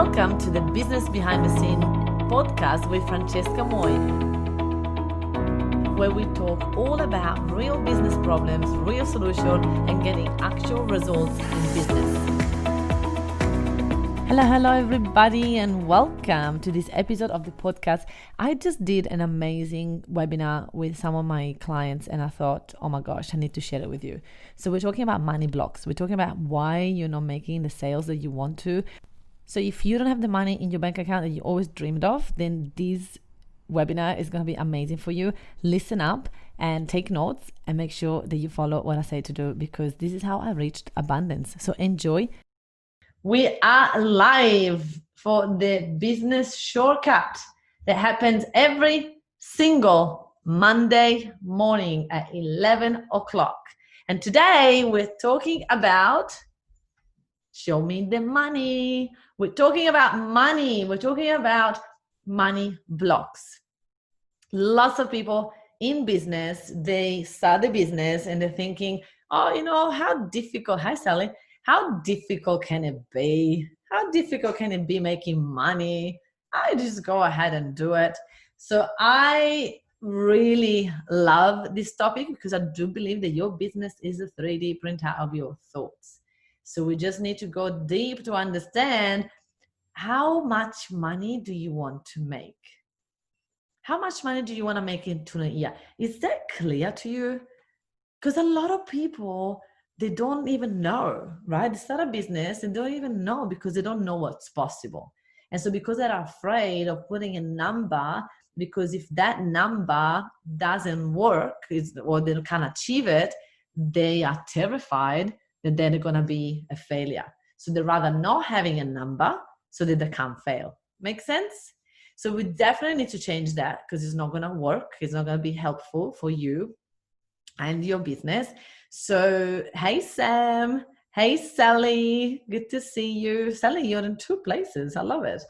Welcome to the Business Behind the Scene podcast with Francesca Moi, where we talk all about real business problems, real solutions, and getting actual results in business. Hello everybody, and welcome to this episode of the podcast. I just did an amazing webinar with some of my clients and I thought, oh my gosh, I need to share it with you. So we're talking about money blocks. We're talking about why you're not making the sales that you want to. So if you don't have the money in your bank account that you always dreamed of, then this webinar is going to be amazing for you. Listen up and take notes and make sure that you follow what I say to do, because this is how I reached abundance. So enjoy. We are live for the business shortcut that happens every single Monday morning at 11 o'clock. And today we're talking about show me the money. We're talking about money. We're talking about money blocks. Lots of people in business, they start the business and they're thinking, oh, how difficult. Hi, Sally. How difficult can it be? How difficult can it be making money? I just go ahead and do it. So I really love this topic because I do believe that your business is a 3D printout of your thoughts. So we just need to go deep to understand how much money do you want to make? How much money do you want to make into a year? Is that clear to you? Because a lot of people, they don't even know, right? They start a business and don't even know because they don't know what's possible. And so because they're afraid of putting a number, because if that number doesn't work or they can't achieve it, they are terrified that they're going to be a failure. So they're rather not having a number so that they can't fail. Make sense? So we definitely need to change that because it's not going to work. It's not going to be helpful for you and your business. So, hey, Sam. Hey, Sally. Good to see you. Sally, you're in two places. I love it.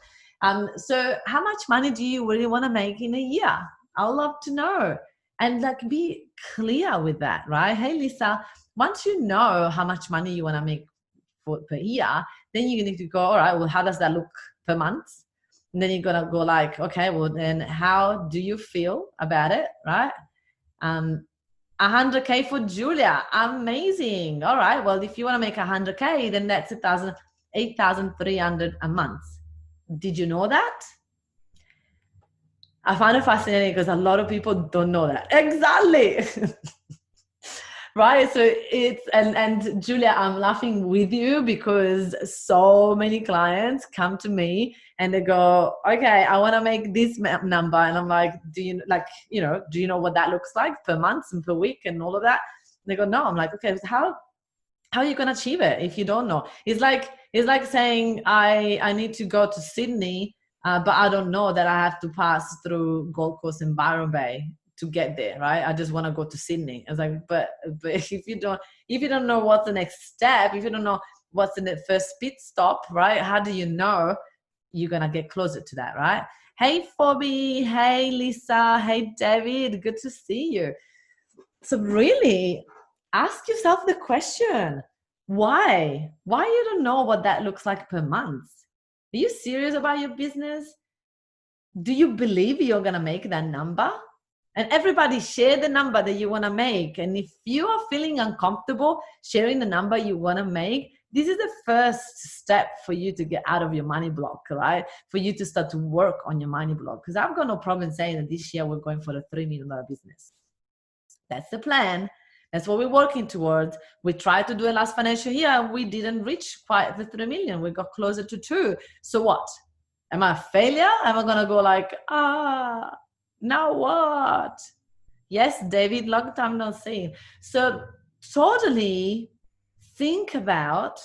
So how much money do you really want to make in a year? I'd love to know. And be clear with that, right? Hey, Lisa, once you know how much money you want to make per year, then you need to go, all right, well, how does that look per month? And then you're going to go like, okay, well, then how do you feel about it, right? 100K for Julia. Amazing. All right. Well, if you want to make 100K, then that's 8,300 a month. Did you know that? I find it fascinating because a lot of people don't know that. Exactly. Right. So it's, and Julia, I'm laughing with you because so many clients come to me and they go, okay, I want to make this number. And I'm like, do you know what that looks like per month and per week and all of that? And they go, no. I'm like, okay, so how are you going to achieve it if you don't know? It's like saying I need to go to Sydney, but I don't know that I have to pass through Gold Coast and Byron Bay to get there, right? I just want to go to Sydney. I was like, but if you don't know what's the next step, if you don't know what's the first pit stop, right? How do you know you're gonna get closer to that, right? Hey, Phoebe. Hey, Lisa. Hey, David. Good to see you. So really, ask yourself the question: why? Why you don't know what that looks like per month? Are you serious about your business? Do you believe you're gonna make that number? And everybody share the number that you want to make. And if you are feeling uncomfortable sharing the number you want to make, this is the first step for you to get out of your money block, right? For you to start to work on your money block. Because I've got no problem saying that this year we're going for the $3 million business. That's the plan. That's what we're working towards. We tried to do it last financial year and we didn't reach quite the 3 million. We got closer to 2. So what? Am I a failure? Am I going to go like, now what? Yes, David, long time no see. So totally think about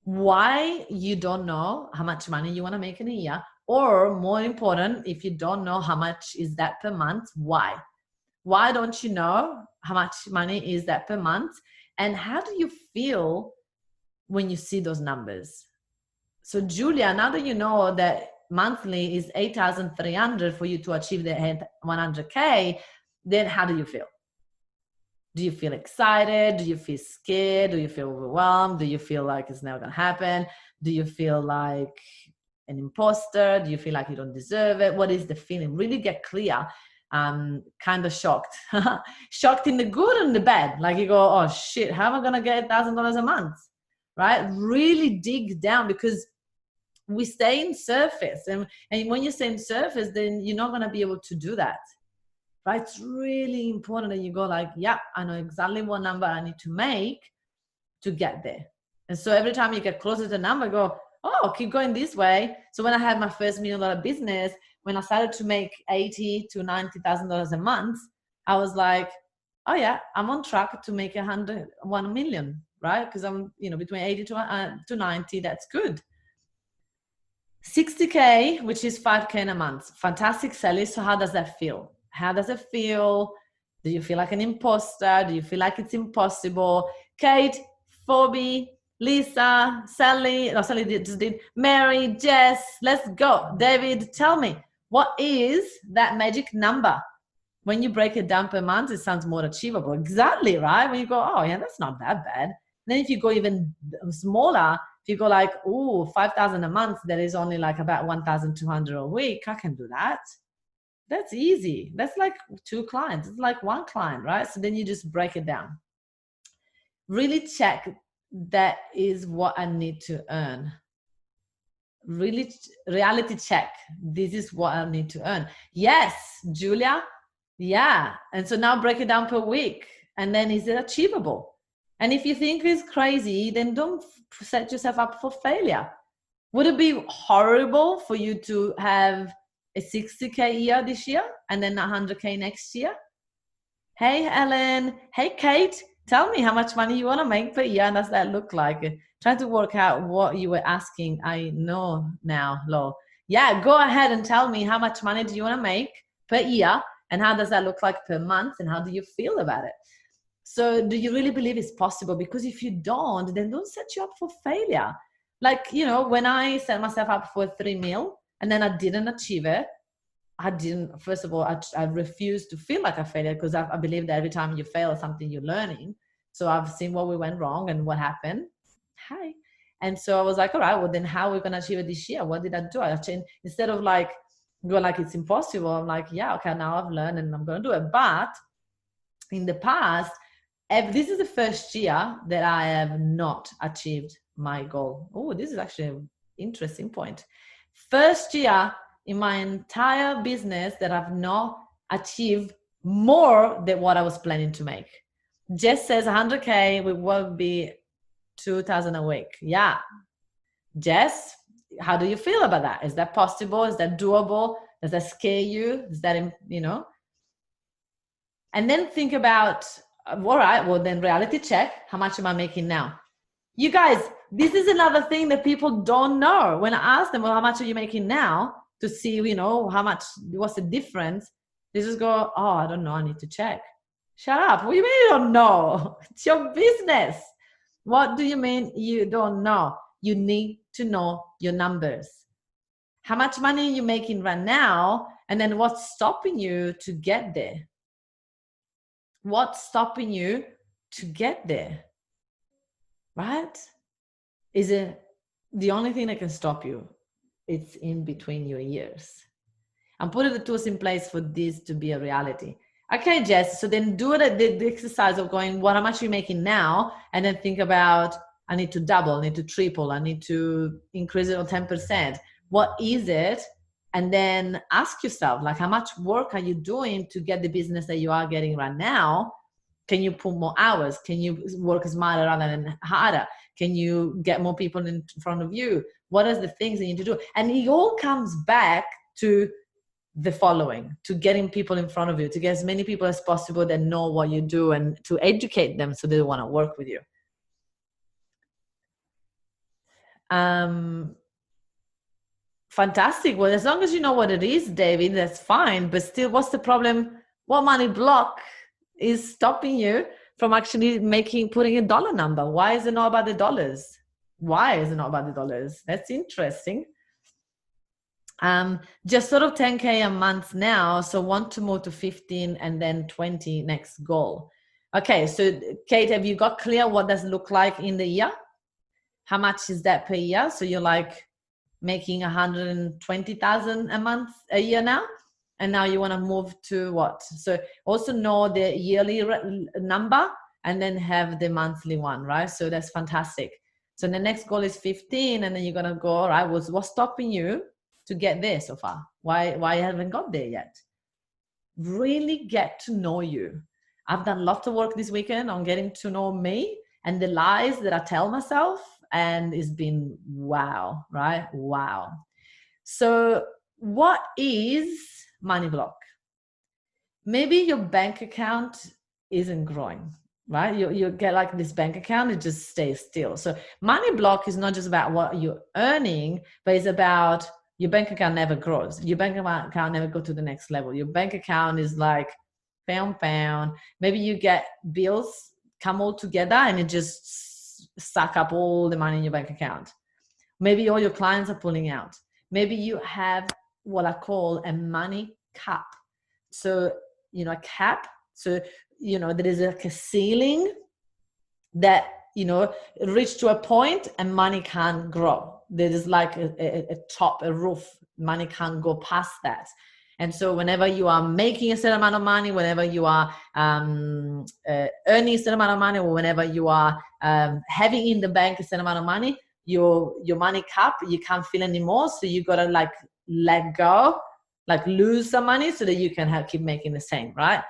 why you don't know how much money you want to make in a year, or more important, if you don't know how much is that per month, why? Why don't you know how much money is that per month? And how do you feel when you see those numbers? So Julia, now that you know that monthly is 8,300 for you to achieve the 100K, then how do you feel? Do you feel excited? Do you feel scared? Do you feel overwhelmed? Do you feel like it's never going to happen? Do you feel like an imposter? Do you feel like you don't deserve it? What is the feeling? Really get clear. Kind of shocked. Shocked in the good and the bad. Like you go, oh shit, how am I going to get $1,000 a month? Right? Really dig down, because we stay in surface. And when you stay in surface, then you're not going to be able to do that. Right? It's really important that you go like, yeah, I know exactly what number I need to make to get there. And so every time you get closer to the number, go, oh, keep going this way. So when I had my first $1 million business, when I started to make $80,000 to $90,000 a month, I was like, oh yeah, I'm on track to make 1 million, right? Because I'm, between 80 to 90, that's good. 60K, which is 5K in a month. Fantastic, Sally. So how does that feel? How does it feel? Do you feel like an imposter? Do you feel like it's impossible? Kate, Phoebe, Lisa, Sally just did, Mary, Jess, let's go. David, tell me, what is that magic number? When you break it down per month, it sounds more achievable. Exactly, right? When you go, oh yeah, that's not that bad. Then if you go even smaller, if you go like, oh, 5,000 a month, that is only like about 1,200 a week. I can do that. That's easy. That's like 2 clients. It's like 1 client, right? So then you just break it down. Really check that is what I need to earn. Really reality check. This is what I need to earn. Yes, Julia. Yeah. And so now break it down per week. And then is it achievable? And if you think it's crazy, then don't set yourself up for failure. Would it be horrible for you to have a 60K year this year and then 100K next year? Hey, Ellen. Hey, Kate. Tell me how much money you want to make per year, and does that look like? Trying to work out what you were asking. I know now, Lo. Yeah, go ahead and tell me how much money do you want to make per year, and how does that look like per month, and how do you feel about it? So do you really believe it's possible? Because if you don't, then don't set you up for failure. Like, when I set myself up for 3 mil and then I didn't achieve it, first of all, I refused to feel like a failure, because I believe that every time you fail at something, you're learning. So I've seen what we went wrong and what happened. Hi. And so I was like, all right, well then how are we going to achieve it this year? What did I do? I changed, instead of like going like it's impossible, I'm like, yeah, okay, now I've learned and I'm going to do it. But in the past, this is the first year that I have not achieved my goal. Oh, this is actually an interesting point. First year in my entire business that I've not achieved more than what I was planning to make. Jess says 100K will be 2,000 a week. Yeah. Jess, how do you feel about that? Is that possible? Is that doable? Does that scare you? Is that, And then think about, all right, well then reality check. How much am I making now? You guys, this is another thing that people don't know. When I ask them, well, how much are you making now? To see, how much, what's the difference? They just go, oh, I don't know. I need to check. Shut up. What do you mean you don't know? It's your business. What do you mean you don't know? You need to know your numbers. How much money are you making right now? And then what's stopping you to get there? What's stopping you to get there? Right? Is it the only thing that can stop you? It's in between your ears. I'm putting the tools in place for this to be a reality. Okay, Jess, so then do the exercise of going, what am I actually making now? And then think about, I need to double, I need to triple, I need to increase it on 10%. What is it? And then ask yourself, like, how much work are you doing to get the business that you are getting right now? Can you put more hours? Can you work smarter rather than harder? Can you get more people in front of you? What are the things that you need to do? And it all comes back to the following, to getting people in front of you, to get as many people as possible that know what you do, and to educate them so they want to work with you. Fantastic. Well, as long as you know what it is, David, that's fine. But still, what's the problem? What money block is stopping you from actually putting a dollar number? Why is it not about the dollars? Why is it not about the dollars? That's interesting. Just sort of 10K a month now. So want to move to 15 and then 20 next goal. Okay. So Kate, have you got clear what does it look like in the year? How much is that per year? So you're like, making 120,000 a year now, and now you want to move to what? So also know the yearly number and then have the monthly one, right? So that's fantastic. So the next goal is 15, and then you're gonna go, all right, what's stopping you to get there so far? Why you haven't got there yet? Really get to know you. I've done lots of work this weekend on getting to know me and the lies that I tell myself, and it's been wow, right? Wow. So what is money block? Maybe your bank account isn't growing, right? You get like this bank account, it just stays still. So money block is not just about what you're earning, but it's about your bank account never grows. Your bank account never go to the next level. Your bank account is like pound. Maybe you get bills come all together and it just suck up all the money in your bank account. Maybe all your clients are pulling out. Maybe you have what I call a money cap. So, a cap. So, there is like a ceiling that, reach to a point and money can't grow. There is like a top, a roof. Money can't go past that. And so whenever you are making a certain amount of money, whenever you are earning a certain amount of money, or whenever you are having in the bank a certain amount of money, your money cap, you can't feel anymore. So you got to like let go, like lose some money so that you can keep making the same, right?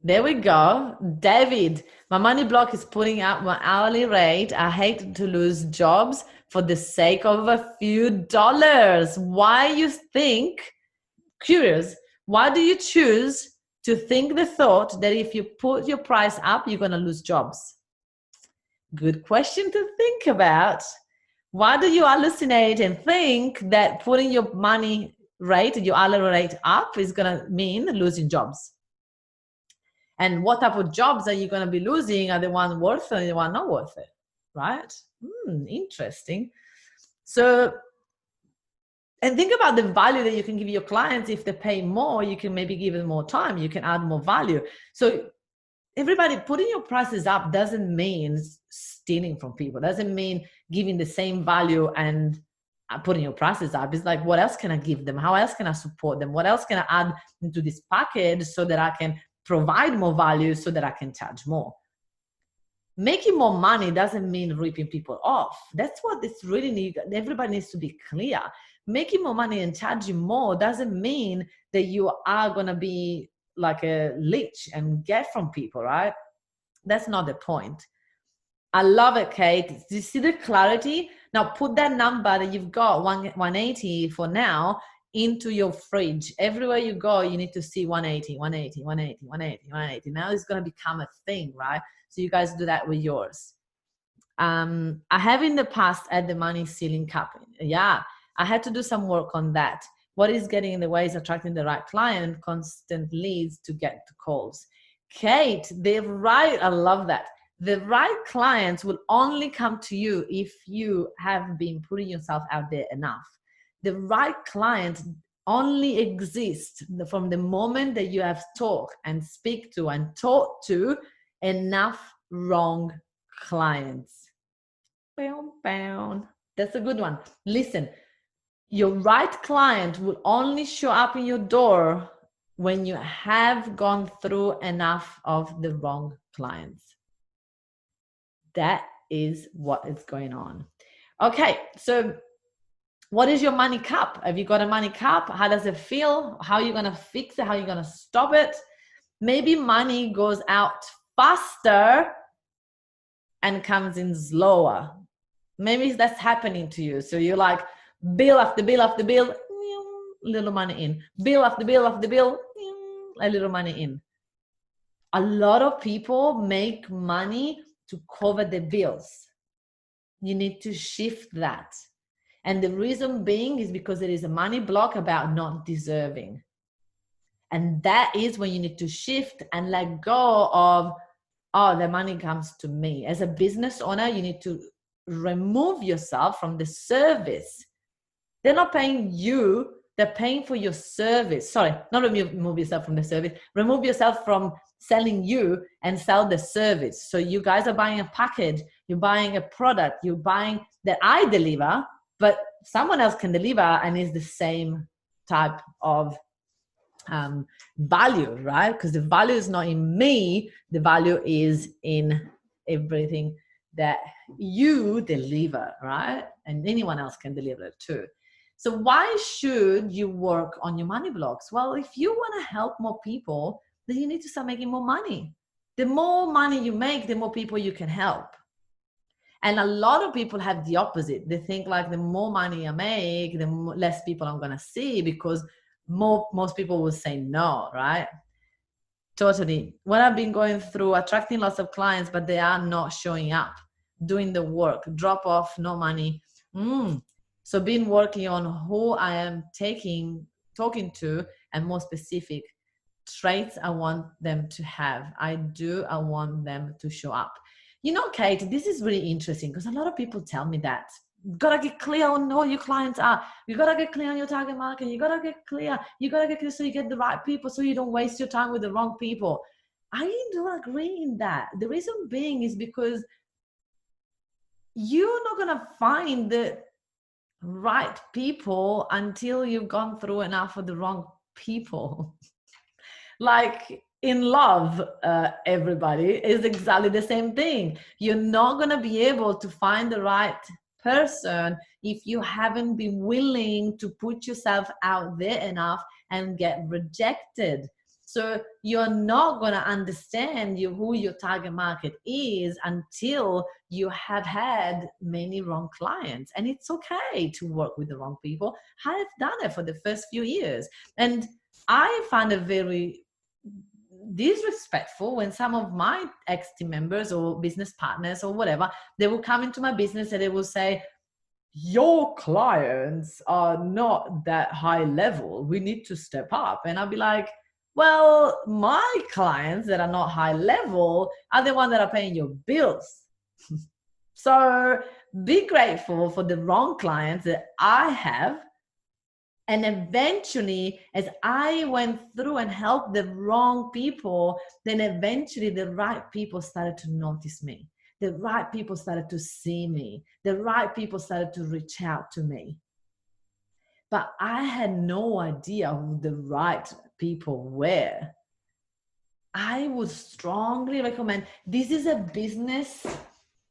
There we go. David, my money block is putting out my hourly rate. I hate to lose jobs for the sake of a few dollars. Why you think, curious, why do you choose to think the thought that if you put your price up, you're going to lose jobs? Good question to think about. Why do you hallucinate and think that putting your money rate, your hourly rate up is going to mean losing jobs? And what type of jobs are you going to be losing? Are the ones worth it or the ones not worth it? Right? Interesting. So, and think about the value that you can give your clients. If they pay more, you can maybe give them more time. You can add more value. So everybody, putting your prices up doesn't mean stealing from people. Doesn't mean giving the same value and putting your prices up. It's like, what else can I give them? How else can I support them? What else can I add into this package so that I can provide more value so that I can charge more? Making more money doesn't mean ripping people off. That's what it's really need. Everybody needs to be clear. Making more money and charging more doesn't mean that you are going to be like a leech and get from people, right? That's not the point. I love it, Kate. Do you see the clarity? Now put that number that you've got, 180 for now, into your fridge. Everywhere you go, you need to see 180, 180, 180, 180, 180. Now it's going to become a thing, right? So you guys do that with yours. I have in the past had the money ceiling cap. Yeah, I had to do some work on that. What is getting in the way is attracting the right client, constant leads to get the calls. Kate, they're right. I love that. The right clients will only come to you if you have been putting yourself out there enough. The right clients only exist from the moment that you have talked and speak to and taught to enough wrong clients. That's a good one. Listen, your right client will only show up in your door when you have gone through enough of the wrong clients. That is what is going on. Okay, so what is your money cap? Have you got a money cap? How does it feel? How are you going to fix it? How are you going to stop it? Maybe money goes out faster and comes in slower. Maybe that's happening to you. So you're like, bill after bill after bill, little money in. Bill after bill after bill, a little money in. A lot of people make money to cover the bills. You need to shift that. And the reason being is because there is a money block about not deserving. And that is when you need to shift and let go of, oh, the money comes to me. As a business owner, you need to remove yourself from the service. They're not paying you, they're paying for your service. Sorry, not remove yourself from the service. Remove yourself from selling you and sell the service. So you guys are buying a package. You're buying a product. You're buying that I deliver, but someone else can deliver and is the same type of value, right? Because the value is not in me, the value is in everything that you deliver, right? And anyone else can deliver it too. So why should you work on your money blocks? Well, if you want to help more people, then you need to start making more money. The more money you make, the more people you can help. And a lot of people have the opposite. They think like the more money I make, the less people I'm going to see, because most people will say no, right? Totally. What I've been going through, attracting lots of clients, but they are not showing up, doing the work, drop off, no money. So been working on who I am talking to, and more specific traits I want them to have. I want them to show up. You know, Kate, this is really interesting because a lot of people tell me that. You gotta get clear on who your clients are. You gotta get clear on your target market. You gotta get clear. You gotta get clear so you get the right people, so you don't waste your time with the wrong people. I don't agree in that. The reason being is because you're not gonna find the right people until you've gone through enough of the wrong people. Like in love, everybody, is exactly the same thing. You're not going to be able to find the right person if you haven't been willing to put yourself out there enough and get rejected. So you're not going to understand who your target market is until you have had many wrong clients. And it's okay to work with the wrong people. I've done it for the first few years. And I found it very disrespectful when some of my ex-team members or business partners or whatever, they will come into my business and they will say, your clients are not that high level. We need to step up. And I'll be like, well, my clients that are not high level are the ones that are paying your bills. So be grateful for the wrong clients that I have. And eventually, as I went through and helped the wrong people, then eventually the right people started to notice me. The right people started to see me. The right people started to reach out to me. But I had no idea who the right people were. I would strongly recommend, this is a business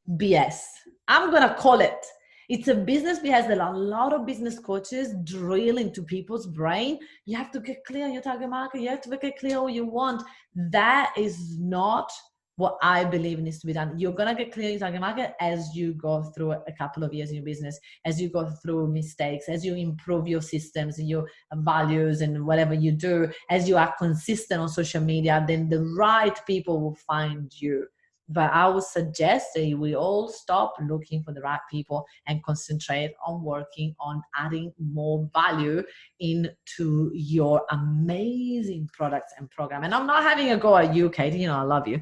BS. I'm going to call it. It's a business BS that a lot of business coaches drill into people's brain. You have to get clear on your target market. You have to get clear what you want. That is not what I believe needs to be done. You're going to get clear on your target market as you go through a couple of years in your business, as you go through mistakes, as you improve your systems and your values and whatever you do, as you are consistent on social media, then the right people will find you. But I would suggest that we all stop looking for the right people and concentrate on working on adding more value into your amazing products and program. And I'm not having a go at you, Katie. You know, I love you.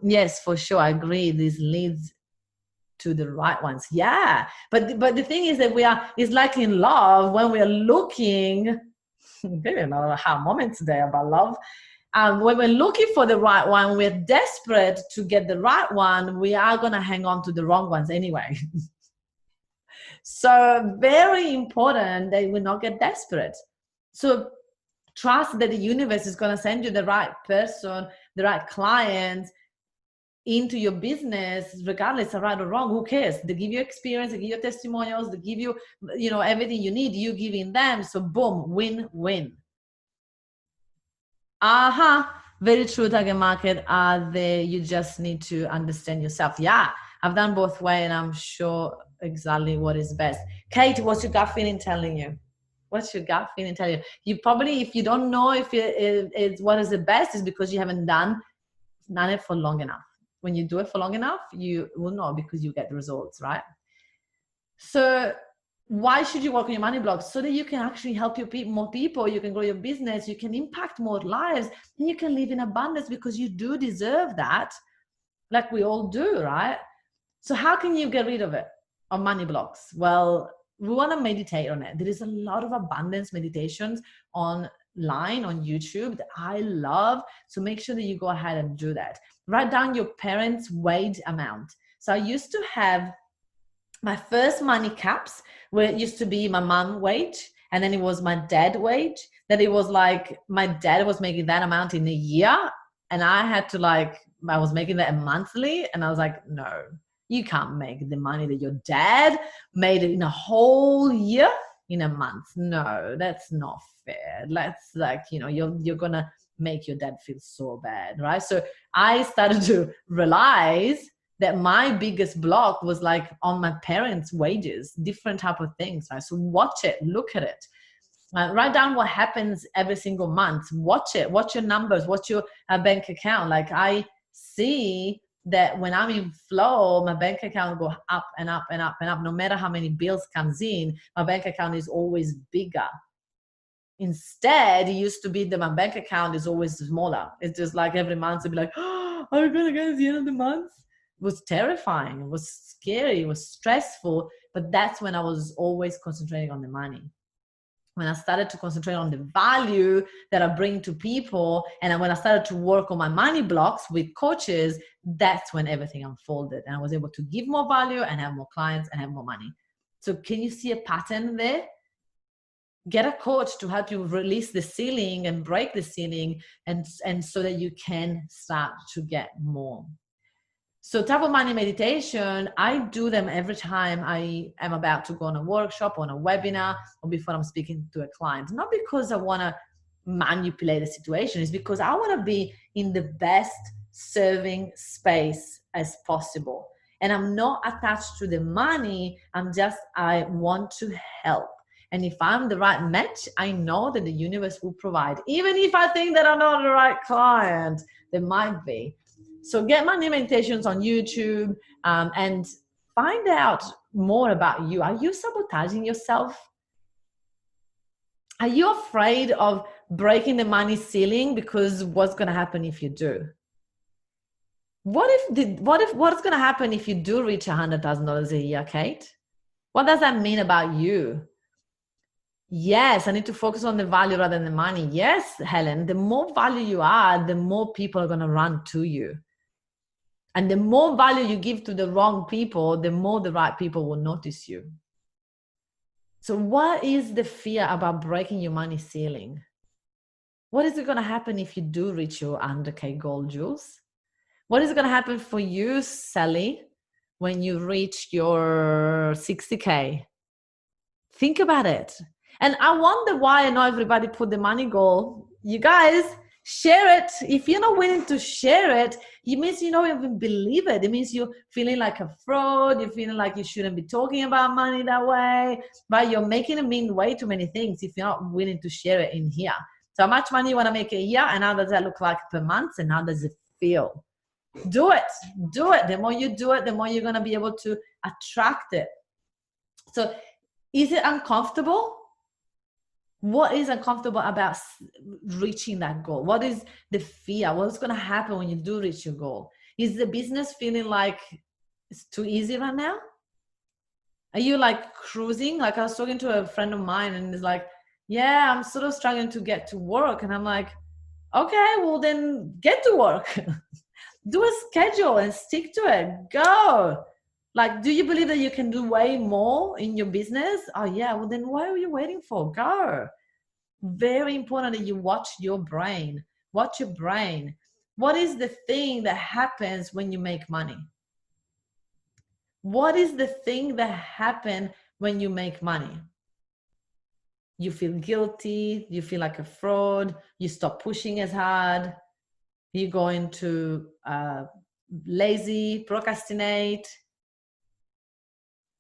Yes, for sure. I agree. This leads to the right ones. Yeah. But the thing is that it's like in love when we are looking, maybe another aha moment today about love. When we're looking for the right one, we're desperate to get the right one, we are going to hang on to the wrong ones anyway. So very important that we not get desperate. So trust that the universe is going to send you the right person, the right client into your business, regardless of right or wrong. Who cares? They give you experience, they give you testimonials, they give you, everything you need, you giving them. So boom, win-win. Very true. Target market are there. You just need to understand yourself. Yeah, I've done both ways and I'm sure exactly what is best. Kate, what's your gut feeling telling you? What's your gut feeling telling you? You probably, if you don't know if it's what is the best, is because you haven't done it for long enough. When you do it for long enough, you will know because you get the results, right? So why should you work on your money blocks? So that you can actually help more people, you can grow your business, you can impact more lives, and you can live in abundance because you do deserve that, like we all do, right? So how can you get rid of it on money blocks? Well, we want to meditate on it. There is a lot of abundance meditations online on YouTube that I love. So make sure that you go ahead and do that. Write down your parents' wage amount. So I used to have my first money caps, where it used to be my mom wage, and then it was my dad wage. That it was like my dad was making that amount in a year, and I had to I was making that monthly, and I was like, no, you can't make the money that your dad made it in a whole year in a month. No, that's not fair. That's you're gonna make your dad feel so bad, right? So I started to realize that my biggest block was on my parents' wages, different type of things, right? So watch it, look at it. Write down what happens every single month. Watch it. Watch your numbers. Watch your bank account. I see that when I'm in flow, my bank account go up and up and up and up. No matter how many bills comes in, my bank account is always bigger. Instead, it used to be that my bank account is always smaller. It's just every month it'd be like, oh, are we gonna get to the end of the month? It was terrifying. It was scary. It was stressful. But that's when I was always concentrating on the money. When I started to concentrate on the value that I bring to people, and when I started to work on my money blocks with coaches, that's when everything unfolded. And I was able to give more value and have more clients and have more money. So can you see a pattern there? Get a coach to help you release the ceiling and break the ceiling, and so that you can start to get more. So type of money meditation, I do them every time I am about to go on a workshop, on a webinar, or before I'm speaking to a client. Not because I want to manipulate the situation, it's because I want to be in the best serving space as possible. And I'm not attached to the money. I want to help. And if I'm the right match, I know that the universe will provide. Even if I think that I'm not the right client, there might be. So get money meditations on YouTube and find out more about you. Are you sabotaging yourself? Are you afraid of breaking the money ceiling because what's going to happen if you do? What's going to happen if you do reach $100,000 a year, Kate? What does that mean about you? Yes, I need to focus on the value rather than the money. Yes, Helen, the more value you add, the more people are going to run to you. And the more value you give to the wrong people, the more the right people will notice you. So what is the fear about breaking your money ceiling? What is going to happen if you do reach your 100K goal, Jules? What is going to happen for you, Sally, when you reach your 60K? Think about it. And I wonder why I know everybody put the money goal. You guys, share it. If you're not willing to share it, it means you don't even believe it. It means you're feeling like a fraud. You're feeling like you shouldn't be talking about money that way. But you're making it mean way too many things if you're not willing to share it in here. So how much money you want to make a year, and how does that look like per month, and how does it feel? Do it. Do it. The more you do it, the more you're going to be able to attract it. So is it uncomfortable? What is uncomfortable about reaching that goal? What is the fear? What's going to happen when you do reach your goal? Is the business feeling like it's too easy right now? Are you cruising? I was talking to a friend of mine, and he's like, yeah, I'm sort of struggling to get to work. And I'm like, okay, well then get to work. Do a schedule and stick to it. Go. Do you believe that you can do way more in your business? Oh yeah, well then what are you waiting for? Go. Very important that you watch your brain. Watch your brain. What is the thing that happens when you make money? What is the thing that happens when you make money? You feel guilty. You feel like a fraud. You stop pushing as hard. You go into lazy, procrastinate.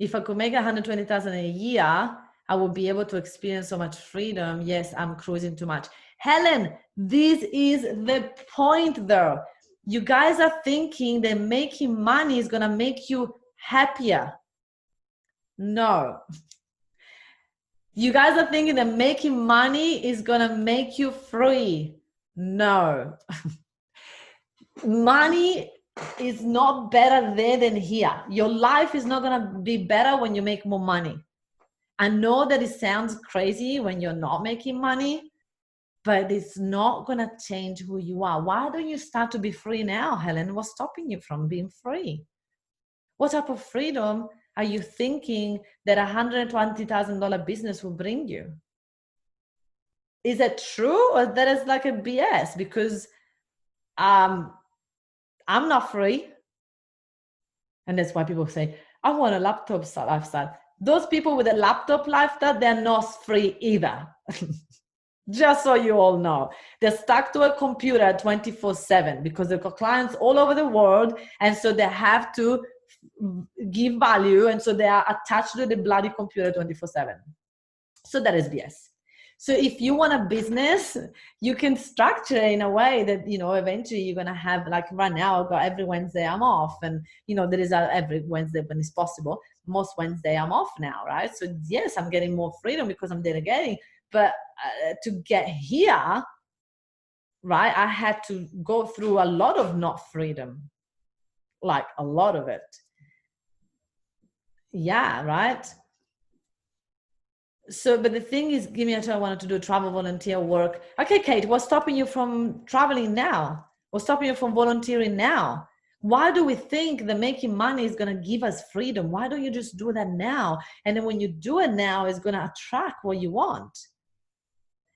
If I could make 120,000 a year, I would be able to experience so much freedom. Yes, I'm cruising too much. Helen, this is the point though. You guys are thinking that making money is going to make you happier. No. You guys are thinking that making money is going to make you free. No. Money is not better there than here. Your life is not going to be better when you make more money. I know that it sounds crazy when you're not making money, but it's not going to change who you are. Why don't you start to be free now, Helen? What's stopping you from being free? What type of freedom are you thinking that $120,000 business will bring you? Is that true, or that is like a BS? Because I'm not free. And that's why people say, I want a laptop lifestyle. Those people with a laptop lifestyle, they're not free either. Just so you all know, they're stuck to a computer 24/7 because they've got clients all over the world. And so they have to give value. And so they are attached to the bloody computer 24/7. So that is BS. So if you want a business, you can structure in a way that, you know, eventually you're going to have, like right now, I've got every Wednesday I'm off, and, you know, there is every Wednesday when it's possible. Most Wednesday I'm off now, right? So yes, I'm getting more freedom because I'm delegating, but to get here, right, I had to go through a lot of not freedom, like a lot of it. Yeah, right. So, but the thing is, give me a time I wanted to do travel volunteer work. Okay, Kate, what's stopping you from traveling now? What's stopping you from volunteering now? Why do we think that making money is going to give us freedom? Why don't you just do that now? And then when you do it now, it's going to attract what you want.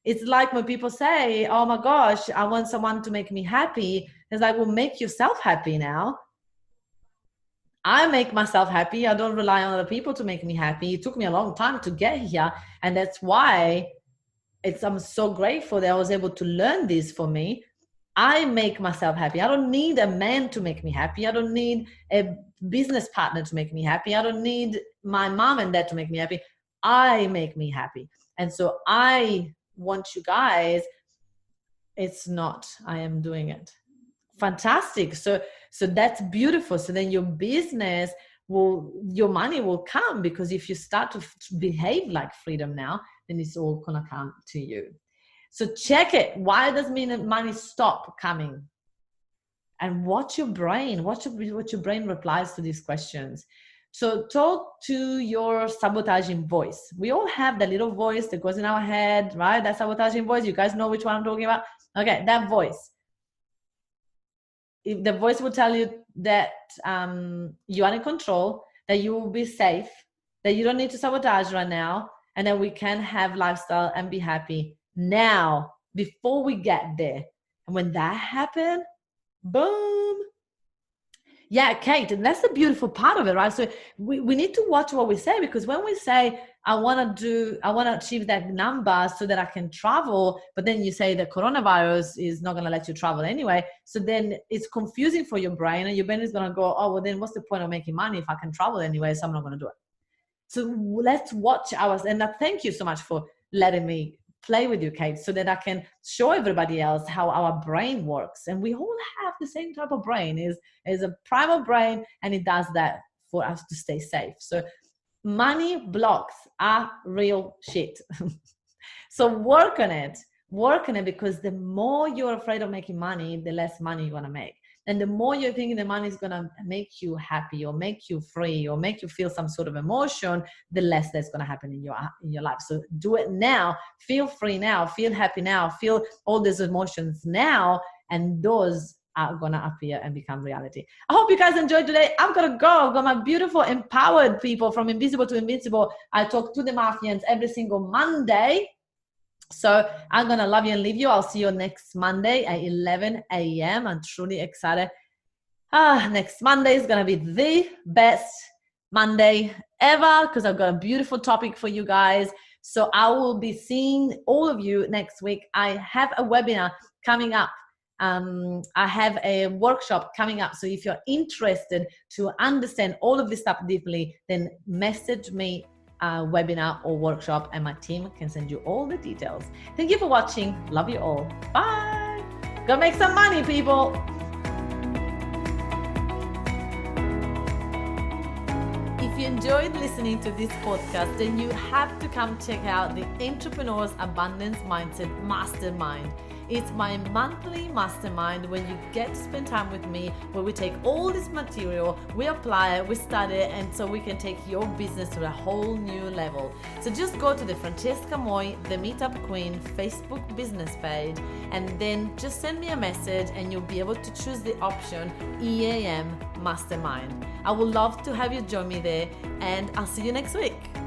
It's like when people say, oh my gosh, I want someone to make me happy. It's like, well, make yourself happy now. I make myself happy. I don't rely on other people to make me happy. It took me a long time to get here. And that's why I'm so grateful that I was able to learn this for me. I make myself happy. I don't need a man to make me happy. I don't need a business partner to make me happy. I don't need my mom and dad to make me happy. I make me happy. And so I want you guys, it's not, I am doing it. Fantastic. So that's beautiful. So then your business your money will come, because if you start to behave like freedom now, then it's all gonna come to you. So check it. Why does money stop coming? And watch your brain. Watch what your brain replies to these questions. So talk to your sabotaging voice. We all have that little voice that goes in our head, right? That sabotaging voice. You guys know which one I'm talking about? Okay, that voice. If the voice will tell you that you are in control, that you will be safe, that you don't need to sabotage right now, and that we can have lifestyle and be happy now before we get there. And when that happens, boom. Yeah, Kate, and that's the beautiful part of it, right? So we need to watch what we say, because when we say, I want to achieve that number so that I can travel, but then you say the coronavirus is not going to let you travel anyway. So then it's confusing for your brain, and your brain is going to go, oh, well, then what's the point of making money if I can travel anyway? So I'm not going to do it. So let's watch ours. And thank you so much for letting me play with you, Kate, so that I can show everybody else how our brain works. And we all have the same type of brain, is a primal brain, and it does that for us to stay safe. So money blocks are real shit. So work on it, because the more you're afraid of making money, the less money you're going to make. And the more you're thinking the money is going to make you happy or make you free or make you feel some sort of emotion, the less that's going to happen in your life. So do it now. Feel free now. Feel happy now. Feel all these emotions now. And those are going to appear and become reality. I hope you guys enjoyed today. I'm going to go. I've got my beautiful, empowered people from invisible to invincible. I talk to the Mafians every single Monday. So I'm going to love you and leave you. I'll see you next Monday at 11 a.m. I'm truly excited. Next Monday is going to be the best Monday ever, because I've got a beautiful topic for you guys. So I will be seeing all of you next week. I have a webinar coming up. I have a workshop coming up. So if you're interested to understand all of this stuff deeply, then message me webinar or workshop, and my team can send you all the details. Thank you for watching. Love you all. Bye. Go make some money, people. If you enjoyed listening to this podcast, then you have to come check out the Entrepreneur's Abundance Mindset Mastermind. It's my monthly mastermind when you get to spend time with me, where we take all this material, we apply it, we study it, and so we can take your business to a whole new level. So just go to the Francesca Moi, the Meetup Queen Facebook business page, and then just send me a message and you'll be able to choose the option EAM Mastermind. I would love to have you join me there, and I'll see you next week.